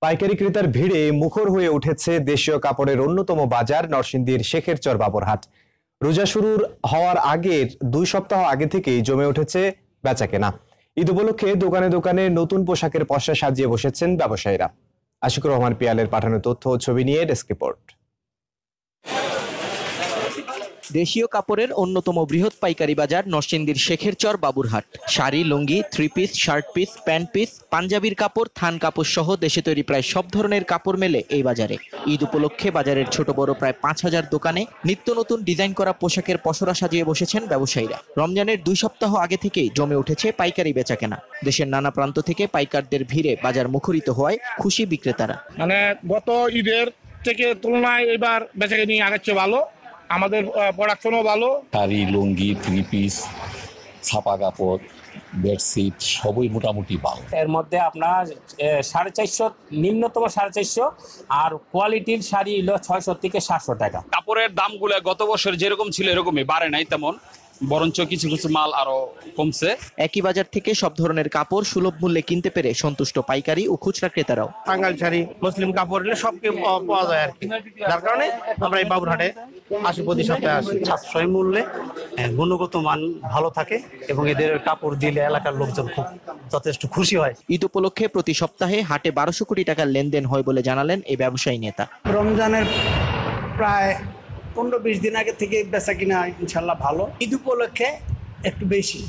পাইকারি ক্রেতার ভিড়ে মুখর হয়ে উঠেছে দেশীয় কাপড়ের অন্যতম বাজার নরসিংদীর শেখেরচর বাবুরহাট। রোজা শুরুর হওয়ার আগের 2 সপ্তাহ আগে থেকেই জমে উঠেছে বেচাকেনা। ঈদ উপলক্ষে দোকানে দোকানে নতুন পোশাকের পসরা সাজিয়ে বসেছেন ব্যবসায়ীরা। আশিকুর রহমান পিয়ালের পাঠানো তথ্য ও ছবি নিয়ে ডেস্ক রিপোর্ট। দেশীয় কাপড়ের অন্যতম বৃহৎ পাইকারি বাজার নরসিংদীর Shekherchar Baburhat. Sari, lungi, three piece, shirt piece, pant piece, পাঞ্জাবির কাপড়, থান কাপড় সহ দেশে তৈরি প্রায় সব ধরনের কাপড় মেলে এই বাজারে। ঈদ উপলক্ষে বাজারের ছোট বড় প্রায় 5,000 দোকানে নিত্য নতুন ডিজাইন করা পোশাকের পসরা সাজিয়ে বসেছেন ব্যবসায়ীরা। রমজানের 2 সপ্তাহ আগে থেকেই জমে উঠেছে পাইকারি বেচাকেনা। দেশের নানা প্রান্ত থেকে পাইকারদের ভিড়ে বাজার মুখরিত হওয়ায় খুশি বিক্রেতারা। মানে গত ঈদের থেকে তুলনায় এবার বেচাকেনি আগের চেয়ে ভালো, আমাদের প্রোডাকশনও ভালো। শাড়ি, লুঙ্গি, থ্রি পিস, ছাপা কাপড়, বেডশিট সবই মোটামুটি ভালো। এর মধ্যে আপনার 450, নিম্নতম 450, আর কোয়ালিটির শাড়ি হলো 600 থেকে 700 টাকা। কাপড়ের দামগুলো গত বছর যেরকম ছিল এরকমই, বাড়ে নাই তেমন, বরঞ্চ কিছু কিছু মাল আরো কমছে। একই বাজার থেকে সব ধরনের কাপড় সুলভ মূল্যে কিনতে পেরে সন্তুষ্ট পাইকারি ও খুচরা ক্রেতারাও। টাঙ্গাইল শাড়ি, মুসলিম কাপড় সব পাওয়া যায় আর কি, যার কারণে আমরা এই বাবুরহাটে আসি, প্রতি সপ্তাহে আসি। সাশ্রয় মূল্যে গুণগত মান ভালো থাকে এবং এদের কাপড় দিলে এলাকার লোকজন খুব যথেষ্ট খুশি হয়। ঈদ উপলক্ষে প্রতি সপ্তাহে হাটে 1200 কোটি টাকার লেনদেন হয় বলে জানালেন এই ব্যবসায়ী নেতা। রমজানের প্রায় 15-20 দিন আগে থেকে বেচা কিনা ইনশাল্লাহ ভালো। ঈদ উপলক্ষে একটু বেশি,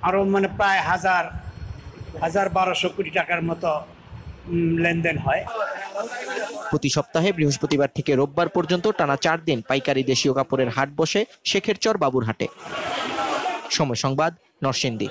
আরো মানে প্রায় 1,000-1,200 কোটি টাকার মতো লেনদেন হয়। প্রতি সপ্তাহে বৃহস্পতিবার থেকে রোববার পর্যন্ত টানা 4 দিন পাইকারি দেশীয় কাপড়ের হাট বসে শেখেরচর বাবুরহাটে। সময় সংবাদ, নরসিংদী।